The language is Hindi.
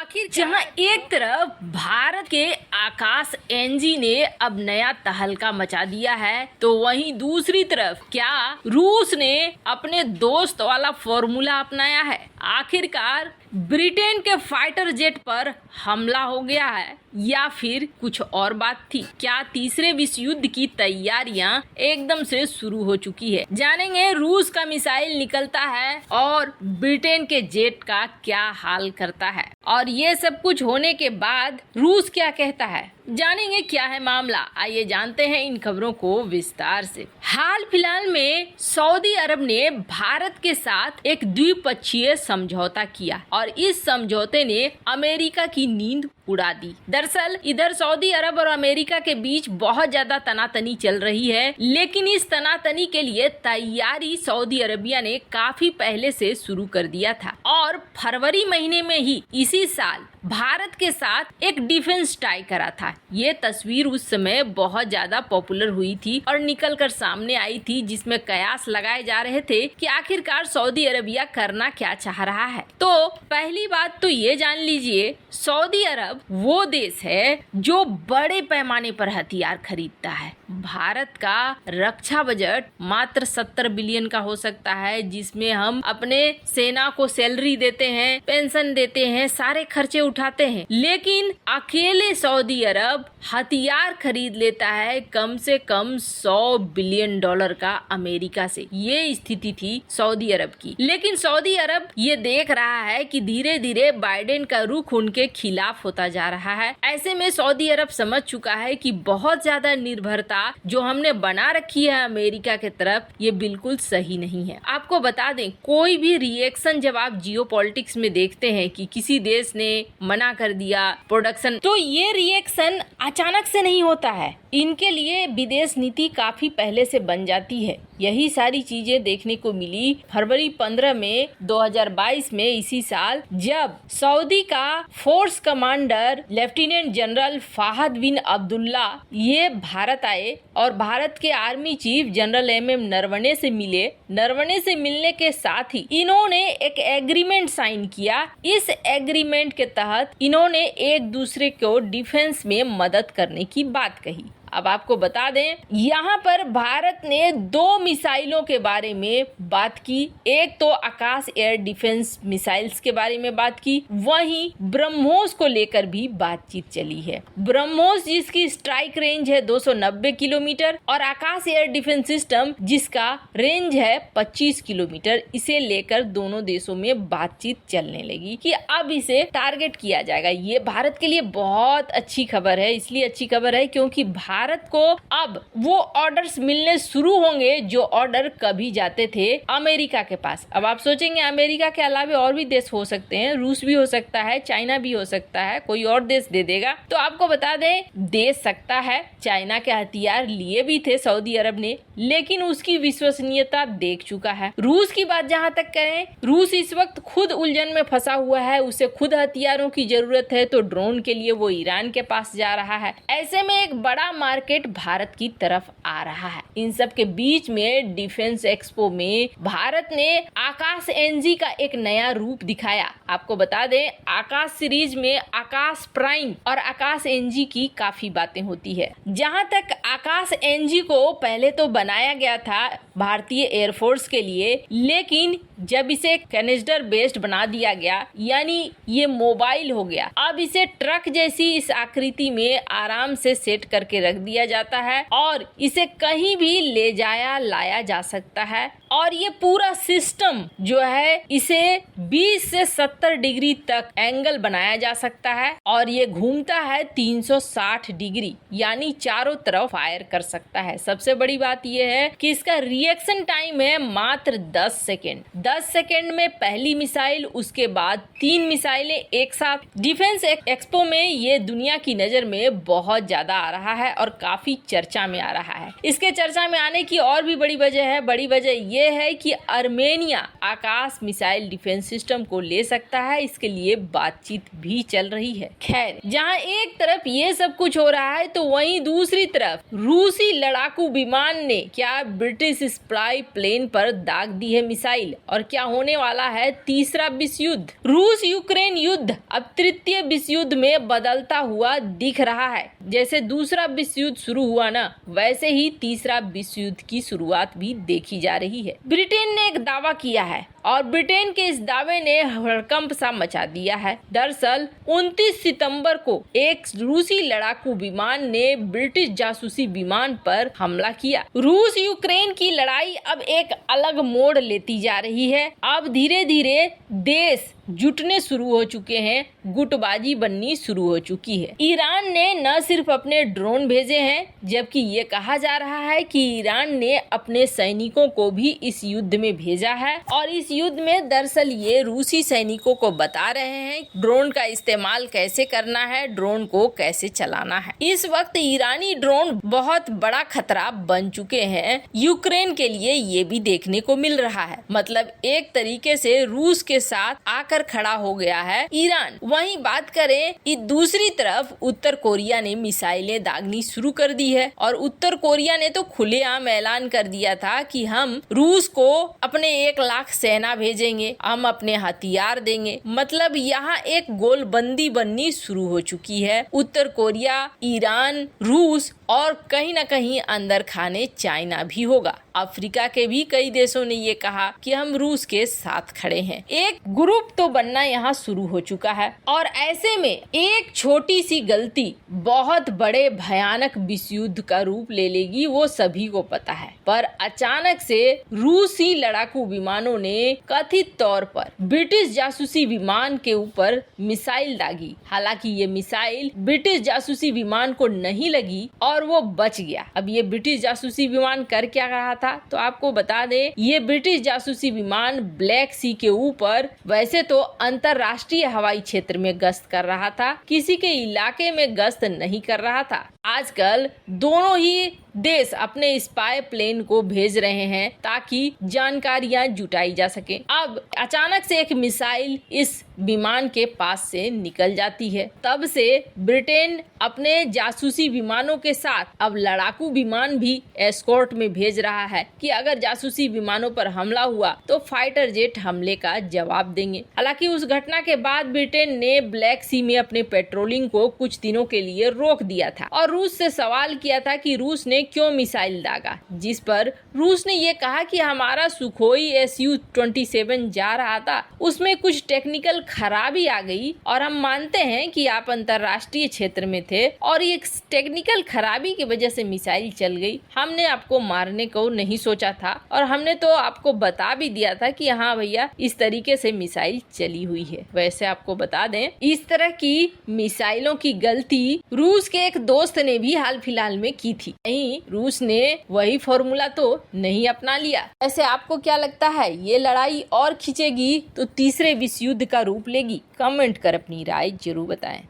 आखिर जहां एक तरफ भारत के आकाश एनजी ने अब नया तहलका मचा दिया है, तो वहीं दूसरी तरफ क्या रूस ने अपने दोस्त वाला फॉर्मूला अपनाया है। आखिरकार ब्रिटेन के फाइटर जेट पर हमला हो गया है या फिर कुछ और बात थी। क्या तीसरे विश्व युद्ध की तैयारियां एकदम से शुरू हो चुकी है। जानेंगे रूस का मिसाइल निकलता है और ब्रिटेन के जेट का क्या हाल करता है, और ये सब कुछ होने के बाद रूस क्या कहता है। जानेंगे क्या है मामला, आइए जानते हैं इन खबरों को विस्तार से। हाल फिलहाल में सऊदी अरब ने भारत के साथ एक द्विपक्षीय समझौता किया और इस समझौते ने अमेरिका की नींद उड़ा दी। दरअसल इधर सऊदी अरब और अमेरिका के बीच बहुत ज्यादा तनातनी चल रही है, लेकिन इस तनातनी के लिए तैयारी सऊदी अरबिया ने काफी पहले से शुरू कर दिया था और फरवरी महीने में ही इसी साल भारत के साथ एक डिफेंस टाई करा था। ये तस्वीर उस समय बहुत ज्यादा पॉपुलर हुई थी और निकल कर सामने आई थी, जिसमें कयास लगाए जा रहे थे कि आखिरकार सऊदी अरबिया करना क्या चाह रहा है। तो पहली बात तो ये जान लीजिए, सऊदी अरब वो देश है जो बड़े पैमाने पर हथियार खरीदता है। भारत का रक्षा बजट मात्र 70 बिलियन का हो सकता है, जिसमें हम अपने सेना को सैलरी देते हैं, पेंशन देते हैं, सारे खर्चे उठाते हैं, लेकिन अकेले सऊदी अरब हथियार खरीद लेता है कम से कम 100 बिलियन डॉलर का अमेरिका से। ये स्थिति थी सऊदी अरब की। लेकिन सऊदी अरब ये देख रहा है कि धीरे धीरे बाइडेन का रुख उनके खिलाफ होता जा रहा है। ऐसे में सऊदी अरब समझ चुका है कि बहुत ज्यादा निर्भरता जो हमने बना रखी है अमेरिका के तरफ, ये बिल्कुल सही नहीं है। आपको बता दें, कोई भी रिएक्शन जब आप जियोपॉलिटिक्स में देखते हैं कि किसी देश ने मना कर दिया प्रोडक्शन, तो ये रिएक्शन अचानक से नहीं होता है। इनके लिए विदेश नीति काफी पहले से बन जाती है। यही सारी चीजें देखने को मिली फरवरी 15 में 2022 में, इसी साल, जब सऊदी का force commander lieutenant general Fahad bin Abdullah ये भारत आए और भारत के army chief general MM Naravane से मिले। नरवणे से मिलने के साथ ही इन्होंने एक एग्रीमेंट साइन किया। इस एग्रीमेंट के तहत इन्होंने एक दूसरे को डिफेंस में मदद करने की बात कही। अब आपको बता दें, यहाँ पर भारत ने 2 मिसाइलों के बारे में बात की। एक तो आकाश एयर डिफेंस मिसाइल्स के बारे में बात की, वहीं ब्रह्मोस को लेकर भी बातचीत चली है। ब्रह्मोस जिसकी स्ट्राइक रेंज है 290 किलोमीटर और आकाश एयर डिफेंस सिस्टम जिसका रेंज है 25 किलोमीटर, इसे लेकर दोनों देशों में बातचीत चलने लगी कि अब इसे टारगेट किया जाएगा। ये भारत के लिए बहुत अच्छी खबर है। इसलिए अच्छी खबर है क्योंकि भारत को अब वो ऑर्डर्स मिलने शुरू होंगे जो ऑर्डर कभी जाते थे अमेरिका के पास। अब आप सोचेंगे अमेरिका के अलावा और भी देश हो सकते हैं, रूस भी हो सकता है, चाइना भी हो सकता है, कोई और देश दे देगा। तो आपको बता दें, दे सकता है। चाइना के हथियार लिए भी थे सऊदी अरब ने, लेकिन उसकी विश्वसनीयता देख चुका है। रूस की बात जहां तक करें, रूस इस वक्त खुद उलझन में फंसा हुआ है। उसे खुद हथियारों की जरूरत है, तो ड्रोन के लिए वो ईरान के पास जा रहा है। ऐसे में एक बड़ा मार्केट भारत की तरफ आ रहा है। इन सब के बीच में डिफेंस एक्सपो में भारत ने आकाश एनजी का एक नया रूप दिखाया। आपको बता दें, आकाश सीरीज में आकाश प्राइम और आकाश एनजी की काफी बातें होती है। जहां तक आकाश एनजी को पहले तो बनाया गया था भारतीय एयरफोर्स के लिए, लेकिन जब इसे कैनिस्टर बेस्ड बना दिया गया, यानी ये मोबाइल हो गया, अब इसे ट्रक जैसी इस आकृति में आराम से सेट करके रख दिया जाता है और इसे कहीं भी ले जाया लाया जा सकता है। और ये पूरा सिस्टम जो है, इसे 20 से 70 डिग्री तक एंगल बनाया जा सकता है और ये घूमता है 360 डिग्री, यानी चारों तरफ फायर कर सकता है। सबसे बड़ी बात यह है कि इसका रिएक्शन टाइम है मात्र 10 सेकेंड। 10 सेकेंड में पहली मिसाइल, उसके बाद 3 मिसाइलें एक साथ। डिफेंस एक्सपो में ये दुनिया की नजर में बहुत ज्यादा आ रहा है और काफी चर्चा में आ रहा है। इसके चर्चा में आने की और भी बड़ी वजह है। बड़ी वजह ये है कि आर्मेनिया आकाश मिसाइल डिफेंस सिस्टम को ले सकता है, इसके लिए बातचीत भी चल रही है। खैर, जहां एक तरफ ये सब कुछ हो रहा है तो वहीं दूसरी तरफ रूसी लड़ाकू विमान ने क्या ब्रिटिश स्पाई प्लेन पर दाग दी है मिसाइल, और क्या होने वाला है तीसरा विश्व युद्ध। रूस यूक्रेन युद्ध अब तृतीय विश्व युद्ध में बदलता हुआ दिख रहा है। जैसे दूसरा विश्व युद्ध शुरू हुआ ना, वैसे ही तीसरा विश्व युद्ध की शुरुआत भी देखी जा रही है। ब्रिटेन ने एक दावा किया है और ब्रिटेन के इस दावे ने हड़कंप सा मचा दिया है। दरअसल 29 सितंबर को एक रूसी लड़ाकू विमान ने ब्रिटिश जासूसी विमान पर हमला किया। रूस यूक्रेन की लड़ाई अब एक अलग मोड़ लेती जा रही है। अब धीरे धीरे देश जुटने शुरू हो चुके हैं, गुटबाजी बननी शुरू हो चुकी है। ईरान ने न सिर्फ अपने ड्रोन भेजे हैं, जबकि ये कहा जा रहा है कि ईरान ने अपने सैनिकों को भी इस युद्ध में भेजा है, और इस युद्ध में दरअसल ये रूसी सैनिकों को बता रहे हैं ड्रोन का इस्तेमाल कैसे करना है, ड्रोन को कैसे चलाना है। इस वक्त ईरानी ड्रोन बहुत बड़ा खतरा बन चुके हैं यूक्रेन के लिए, ये भी देखने को मिल रहा है। मतलब एक तरीके से रूस के साथ आकर खड़ा हो गया है ईरान। वहीं बात करें दूसरी तरफ उत्तर कोरिया ने मिसाइलें दागनी शुरू कर दी है, और उत्तर कोरिया ने तो खुलेआम ऐलान कर दिया था कि हम रूस को अपने 1 लाख सेना भेजेंगे, हम अपने हथियार देंगे। मतलब यहाँ एक गोलबंदी बननी शुरू हो चुकी है। उत्तर कोरिया, ईरान, रूस और कहीं न कहीं अंदर खाने चाइना भी होगा। अफ्रीका के भी कई देशों ने ये कहा कि हम रूस के साथ खड़े हैं। एक ग्रुप तो बनना यहाँ शुरू हो चुका है, और ऐसे में एक छोटी सी गलती बहुत बड़े भयानक विश्व युद्ध का रूप ले लेगी, वो सभी को पता है। पर अचानक से रूसी लड़ाकू विमानों ने कथित तौर पर ब्रिटिश जासूसी विमान के ऊपर मिसाइल दागी। हालांकि ये मिसाइल ब्रिटिश जासूसी विमान को नहीं लगी और वो बच गया। अब ये ब्रिटिश जासूसी विमान कर क्या रहा था, तो आपको बता दें, ये ब्रिटिश जासूसी विमान ब्लैक सी के ऊपर वैसे तो अंतरराष्ट्रीय हवाई क्षेत्र में गश्त कर रहा था, किसी के इलाके में गश्त नहीं कर रहा था। आजकल दोनों ही देश अपने स्पाई प्लेन को भेज रहे हैं ताकि जानकारियां जुटाई जा सके। अब अचानक से एक मिसाइल इस विमान के पास से निकल जाती है। तब से ब्रिटेन अपने जासूसी विमानों के साथ अब लड़ाकू विमान भी एस्कॉर्ट में भेज रहा है कि अगर जासूसी विमानों पर हमला हुआ तो फाइटर जेट हमले का जवाब देंगे। हालांकि उस घटना के बाद ब्रिटेन ने ब्लैक सी में अपने पेट्रोलिंग को कुछ दिनों के लिए रोक दिया था और रूस से सवाल किया था कि रूस ने क्यों मिसाइल दागा, जिस पर रूस ने ये कहा कि हमारा सुखोई Su-27 जा रहा था, उसमें कुछ टेक्निकल खराबी आ गई और हम मानते हैं कि आप अंतरराष्ट्रीय क्षेत्र में थे और ये टेक्निकल खराबी की वजह से मिसाइल चल गई। हमने आपको मारने को नहीं सोचा था और हमने तो आपको बता भी दिया था कि हाँ भैया इस तरीके से मिसाइल चली हुई है। वैसे आपको बता दें, इस तरह की मिसाइलों की गलती रूस के एक दोस्त ने भी हाल फिलहाल में की थी। नहीं, रूस ने वही फॉर्मूला तो नहीं अपना लिया। ऐसे आपको क्या लगता है, ये लड़ाई और खिंचेगी तो तीसरे विश्व युद्ध का रूप लेगी? कमेंट कर अपनी राय जरूर बताएं।